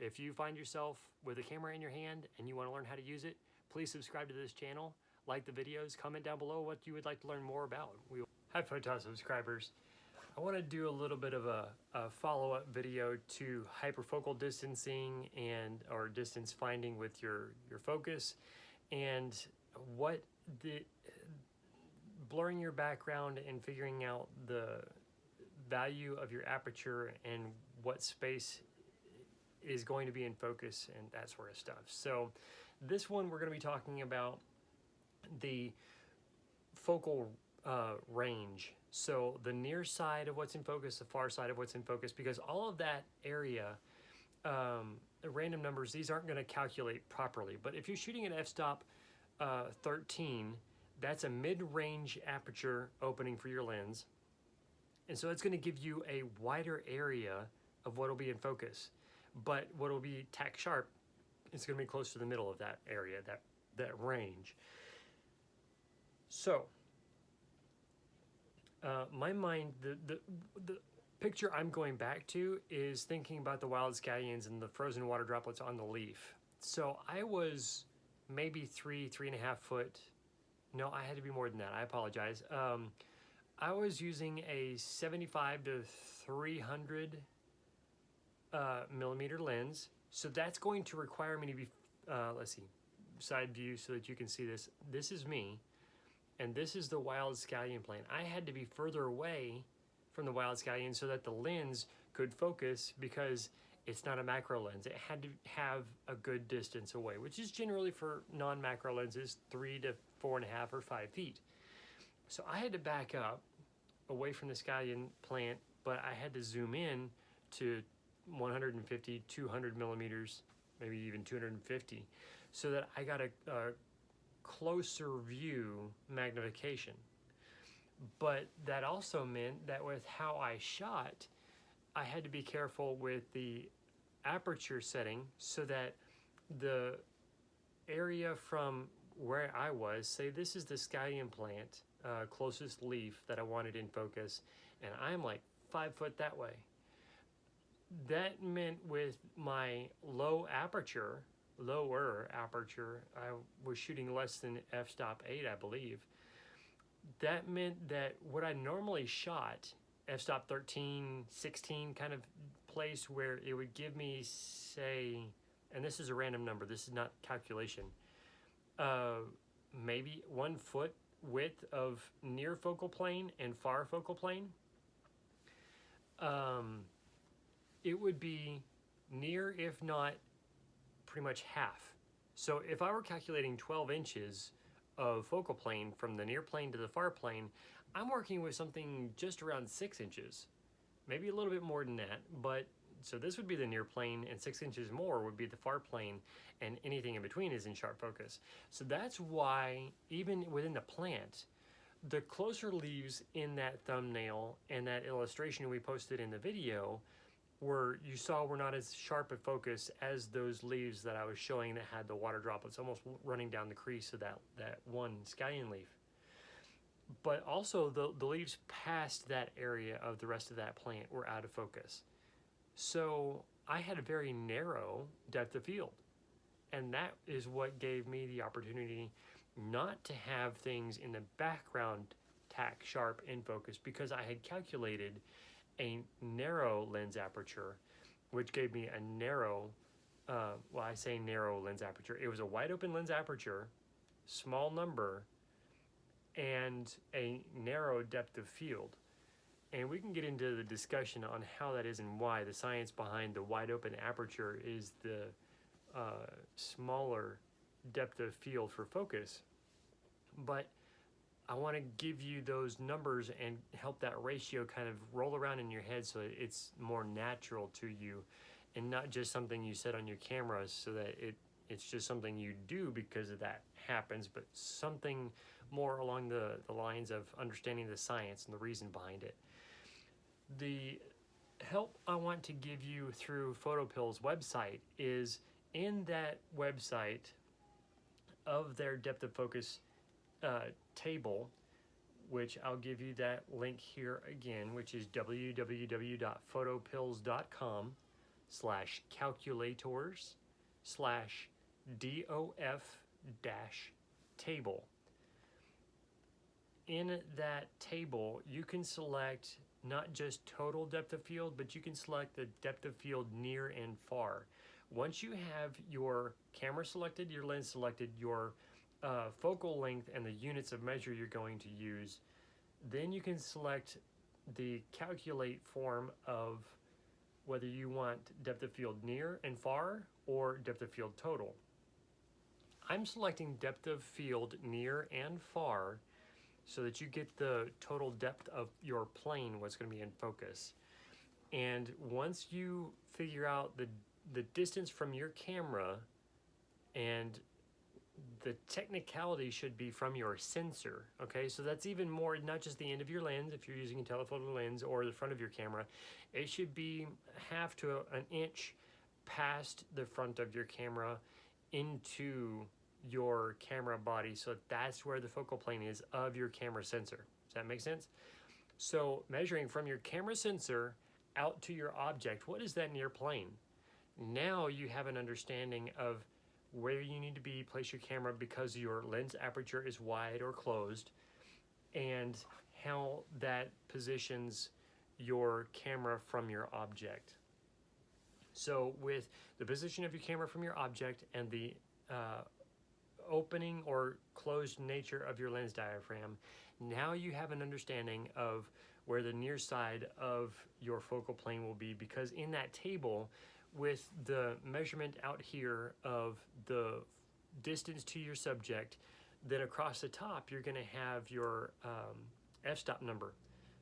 if you find yourself with a camera in your hand and you want to learn how to use it, please subscribe to this channel, like the videos, comment down below what you would like to learn more about. Hi Photon subscribers. I want to do a little bit of a follow-up video to hyperfocal distancing or distance finding with your focus, and what the blurring your background and figuring out the value of your aperture and what space is going to be in focus and that sort of stuff. So this one we're going to be talking about the focal range. So the near side of what's in focus, the far side of what's in focus, because all of that area, the random numbers, these aren't going to calculate properly. But if you're shooting at f-stop 13, that's a mid-range aperture opening for your lens. And so it's going to give you a wider area of what will be in focus. But what will be tack sharp is going to be close to the middle of that area, that range. So my mind, the picture I'm going back to is thinking about the wild scallions and the frozen water droplets on the leaf. So I was maybe 3.5 foot. No, I had to be more than that. I apologize. I was using a 75 to 300 millimeter lens. So that's going to require me to be, let's see, side view so that you can see this. This is me. And this is the wild scallion plane. I had to be further away from the wild scallion so that the lens could focus, because it's not a macro lens. It had to have a good distance away, which is generally for non-macro lenses 3 to 4.5 or 5 feet. So I had to back up away from the scallion plant, but I had to zoom in to 150, 200 millimeters, maybe even 250, so that I got a closer view magnification. But that also meant that with how I shot, I had to be careful with the aperture setting so that the area from where I was, say this is the scallion plant, closest leaf that I wanted in focus, and I'm like 5 foot that way. That meant with my lower aperture, I was shooting less than f-stop 8, I believe. That meant that what I normally shot, f-stop 13, 16 kind of place, where it would give me, say, and this is a random number, this is not calculation, maybe 1 foot width of near focal plane and far focal plane. It would be near, if not pretty much half. So if I were calculating 12 inches of focal plane from the near plane to the far plane, I'm working with something just around 6 inches, maybe a little bit more than that. But so this would be the near plane, and 6 inches more would be the far plane, and anything in between is in sharp focus. So that's why even within the plant, the closer leaves in that thumbnail and that illustration we posted in the video you saw were not as sharp a focus as those leaves that I was showing that had the water droplets almost running down the crease of that one scallion leaf. But also the leaves past that area of the rest of that plant were out of focus. So I had a very narrow depth of field. And that is what gave me the opportunity not to have things in the background tack sharp in focus, because I had calculated a narrow lens aperture, which gave me a narrow, well, I say narrow lens aperture. It was a wide open lens aperture, small number, and a narrow depth of field. And we can get into the discussion on how that is and why. The science behind the wide open aperture is the smaller depth of field for focus. But I want to give you those numbers and help that ratio kind of roll around in your head so it's more natural to you, and not just something you set on your camera so that it's just something you do because of that happens, but something more along the lines of understanding the science and the reason behind it. The help I want to give you through PhotoPill's website is in that website of their depth of focus table, which I'll give you that link here again, which is www.photopills.com calculators/DOF-table. In that table, you can select not just total depth of field, but you can select the depth of field near and far. Once you have your camera selected, your lens selected, your focal length and the units of measure you're going to use, then you can select the calculate form of whether you want depth of field near and far or depth of field total. I'm selecting depth of field near and far so that you get the total depth of your plane, what's going to be in focus. And once you figure out the distance from your camera, and the technicality should be from your sensor, okay? So that's even more, not just the end of your lens, if you're using a telephoto lens, or the front of your camera. It should be half to an inch past the front of your camera into your camera body, so that's where the focal plane is of your camera sensor. Does that make sense? So measuring from your camera sensor out to your object, what is that near plane? Now you have an understanding of where you need to be, place your camera because your lens aperture is wide or closed, and how that positions your camera from your object. So with the position of your camera from your object and the opening or closed nature of your lens diaphragm, now you have an understanding of where the near side of your focal plane will be, because in that table, with the measurement out here of the distance to your subject, then across the top you're going to have your f-stop number.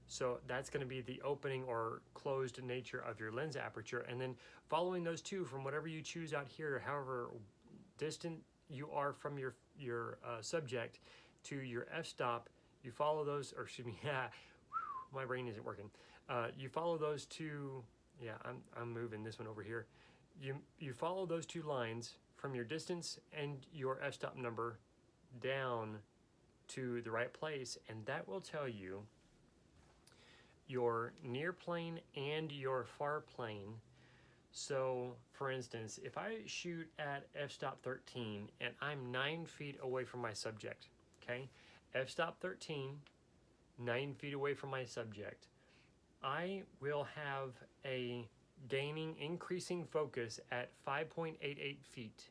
So that's going to be the opening or closed nature of your lens aperture, and then following those two from whatever you choose out here, however distant you are from your subject to your f-stop, you follow those, or excuse me, my brain isn't working. You follow those two. Yeah, I'm moving this one over here. You follow those two lines from your distance and your f-stop number down to the right place, and that will tell you your near plane and your far plane. So for instance, if I shoot at f-stop 13 and I'm 9 feet away from my subject, okay? F-stop 13, 9 feet away from my subject, I will have a increasing focus at 5.88 feet,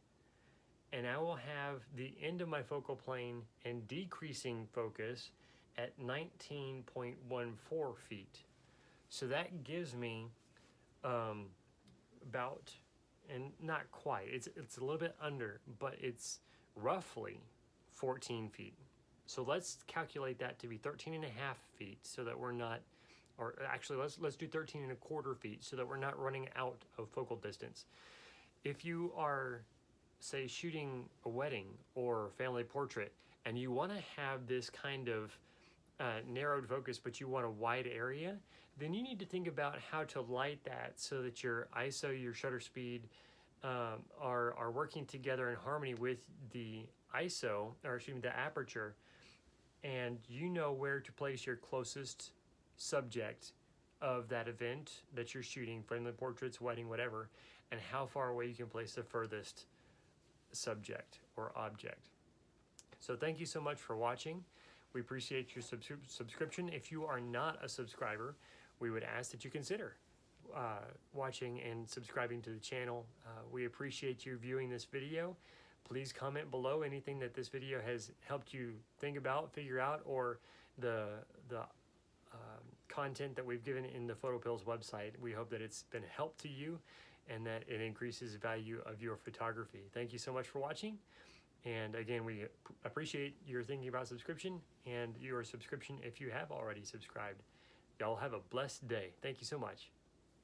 and I will have the end of my focal plane and decreasing focus at 19.14 feet. So that gives me about, and not quite, it's a little bit under, but it's roughly 14 feet. So let's calculate that to be 13 and a half feet, so that we're not, or actually let's do 13 and a quarter feet, so that we're not running out of focal distance. If you are, say, shooting a wedding or family portrait, and you want to have this kind of narrowed focus, but you want a wide area, then you need to think about how to light that so that your ISO, your shutter speed, are working together in harmony with the ISO, or excuse me, the aperture, and you know where to place your closest subject of that event that you're shooting, family portraits, wedding, whatever, and how far away you can place the furthest subject or object. So thank you so much for watching. We appreciate your subscription. If you are not a subscriber, we would ask that you consider watching and subscribing to the channel. We appreciate you viewing this video. Please comment below anything that this video has helped you think about, figure out, or the content that we've given in the PhotoPills website. We hope that it's been a help to you and that it increases the value of your photography. Thank you so much for watching. And again, we appreciate your thinking about subscription and your subscription if you have already subscribed. Y'all have a blessed day. Thank you so much.